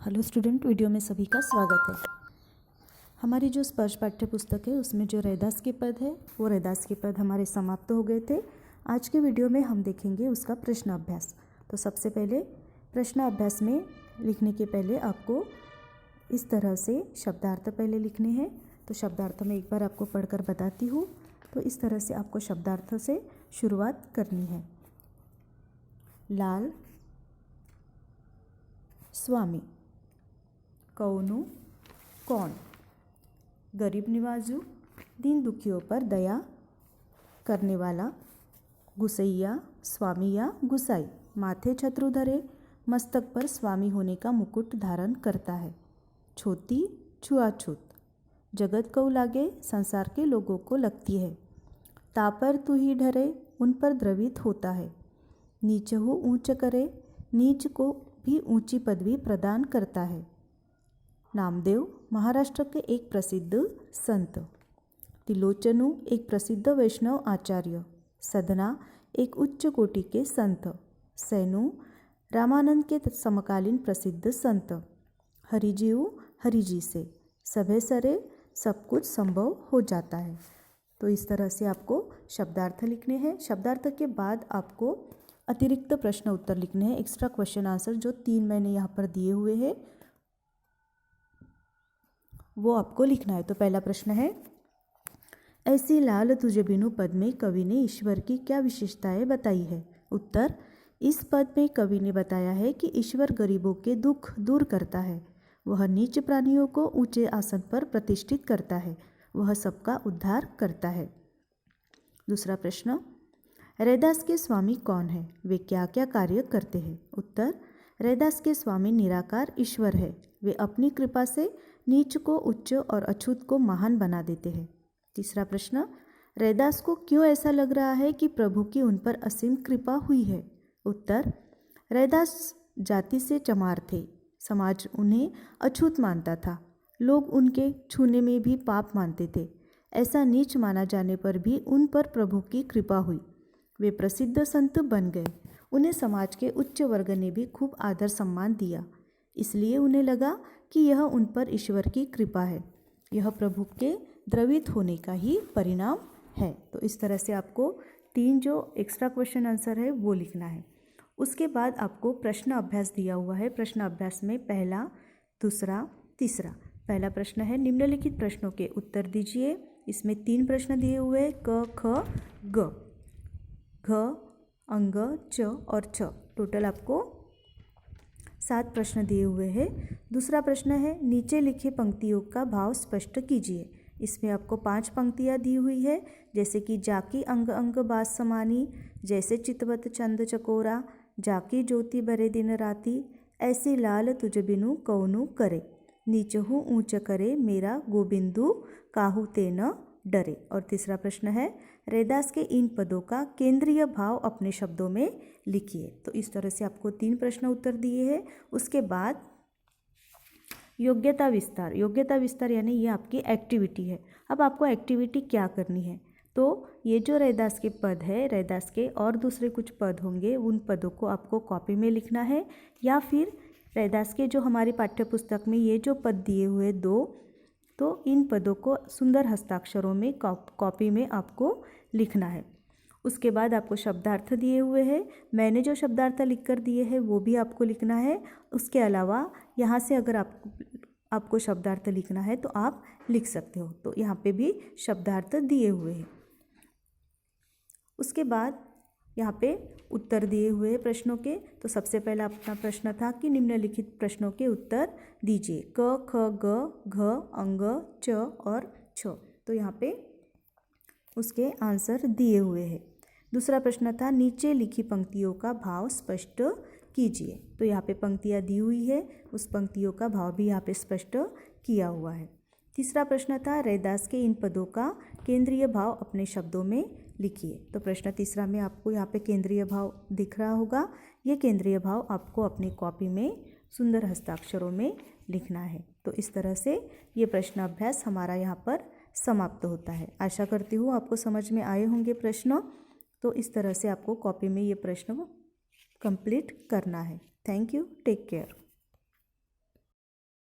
Hello student, video में सभी का स्वागत है। हमारी जो स्पर्श पाठ्य पुस्तक है उसमें जो रैदास के पद है वो रैदास के पद हमारे समाप्त हो गए थे। आज के वीडियो में हम देखेंगे उसका प्रश्न अभ्यास। तो सबसे पहले प्रश्न अभ्यास में लिखने के पहले आपको इस तरह से शब्दार्थ पहले लिखने हैं। तो शब्दार्थ में एक बार आपको पढ़कर बताती हूँ। तो इस तरह से आपको शब्दार्थ से शुरुआत करनी है। लाल स्वामी, कौनु कौन, गरीब निवाजू दीन दुखियों पर दया करने वाला, गुसैया स्वामी या गुसाई, माथे छत्रु धरे मस्तक पर स्वामी होने का मुकुट धारण करता है, छोटी छुआछूत जगत को लागे संसार के लोगों को लगती है, तापर तू ही ढरे उन पर द्रवित होता है, नीच हो ऊंच करे नीच को भी ऊंची पदवी प्रदान करता है। नामदेव महाराष्ट्र के एक प्रसिद्ध संत, तिलोचनु एक प्रसिद्ध वैष्णव आचार्य, सदना एक उच्च कोटि के संत, सैनु रामानंद के समकालीन प्रसिद्ध संत, हरिजीव हरिजी से सभे सरे सब कुछ संभव हो जाता है। तो इस तरह से आपको शब्दार्थ लिखने हैं। शब्दार्थ के बाद आपको अतिरिक्त प्रश्न उत्तर लिखने हैं, एक्स्ट्रा क्वेश्चन आंसर जो 3 मैंने यहाँ पर दिए हुए हैं वो आपको लिखना है। तो पहला प्रश्न है, ऐसी लाल तुझे बिनु पद में कवि ने ईश्वर की क्या विशेषताएं बताई है? उत्तर, इस पद में कवि ने बताया है कि ईश्वर गरीबों के दुख दूर करता है, वह नीच प्राणियों को ऊंचे आसन पर प्रतिष्ठित करता है, वह सबका उद्धार करता है। दूसरा प्रश्न, रैदास के स्वामी कौन है? वे क्या क्या कार्य करते हैं? उत्तर, रैदास के स्वामी निराकार ईश्वर है, वे अपनी कृपा से नीच को उच्च और अछूत को महान बना देते हैं। तीसरा प्रश्न, रैदास को क्यों ऐसा लग रहा है कि प्रभु की उन पर असीम कृपा हुई है? उत्तर, रैदास जाति से चमार थे, समाज उन्हें अछूत मानता था, लोग उनके छूने में भी पाप मानते थे, ऐसा नीच माना जाने पर भी उन पर प्रभु की कृपा हुई, वे प्रसिद्ध संत बन गए, उन्हें समाज के उच्च वर्ग ने भी खूब आदर सम्मान दिया, इसलिए उन्हें लगा कि यह उन पर ईश्वर की कृपा है, यह प्रभु के द्रवित होने का ही परिणाम है। तो इस तरह से आपको 3 जो एक्स्ट्रा क्वेश्चन आंसर है वो लिखना है। उसके बाद आपको प्रश्न अभ्यास दिया हुआ है। प्रश्न अभ्यास में पहला, दूसरा, तीसरा। पहला प्रश्न है, निम्नलिखित प्रश्नों के उत्तर दीजिए। इसमें 3 प्रश्न दिए हुए हैं, क, ख, ग, घ, अंग, च और छ। टोटल आपको 7 प्रश्न दिए हुए हैं। दूसरा प्रश्न है, नीचे लिखे पंक्तियों का भाव स्पष्ट कीजिए। इसमें आपको 5 पंक्तियाँ दी हुई है, जैसे कि जाकी अंग अंग बास समानी, जैसे चितवत चंद चकोरा, जाकी ज्योति बरे दिन राती, ऐसी लाल तुझ बिनु कौनु करे, नीचहु ऊंच करे मेरा गोबिंदु, काहू ते न डरे। और तीसरा प्रश्न है, रैदास के इन पदों का केंद्रीय भाव अपने शब्दों में लिखिए। तो इस तरह से आपको 3 प्रश्न उत्तर दिए हैं। उसके बाद योग्यता विस्तार। योग्यता विस्तार यानी ये आपकी एक्टिविटी है। अब आपको एक्टिविटी क्या करनी है? तो ये जो रैदास के पद है, रैदास के और दूसरे कुछ पद होंगे, उन पदों को आपको कॉपी में लिखना है, या फिर रैदास के जो हमारी पाठ्य पुस्तक में ये जो पद दिए हुए 2, तो इन पदों को सुंदर हस्ताक्षरों में कॉपी में आपको लिखना है। उसके बाद आपको शब्दार्थ दिए हुए हैं, मैंने जो शब्दार्थ लिख कर दिए हैं वो भी आपको लिखना है। उसके अलावा यहाँ से अगर आपको शब्दार्थ लिखना है तो आप लिख सकते हो। तो यहाँ पे भी शब्दार्थ दिए हुए हैं। उसके बाद यहाँ पे उत्तर दिए हुए हैं प्रश्नों के। तो सबसे पहला अपना प्रश्न था कि निम्नलिखित प्रश्नों के उत्तर दीजिए, क, ख, ग, घ, अंग, च और छ। तो यहाँ पे उसके आंसर दिए हुए हैं। दूसरा प्रश्न था, नीचे लिखी पंक्तियों का भाव स्पष्ट कीजिए। तो यहाँ पे पंक्तियाँ दी हुई है, उस पंक्तियों का भाव भी यहाँ पे स्पष्ट किया हुआ है। तीसरा प्रश्न था, रैदास के इन पदों का केंद्रीय भाव अपने शब्दों में लिखिए। तो प्रश्न तीसरा में आपको यहाँ पे केंद्रीय भाव दिख रहा होगा, ये केंद्रीय भाव आपको अपनी कॉपी में सुंदर हस्ताक्षरों में लिखना है। तो इस तरह से ये प्रश्न अभ्यास हमारा यहाँ पर समाप्त होता है। आशा करती हूँ आपको समझ में आए होंगे प्रश्न। तो इस तरह से आपको कॉपी में ये प्रश्न कंप्लीट करना है। Thank you, take care.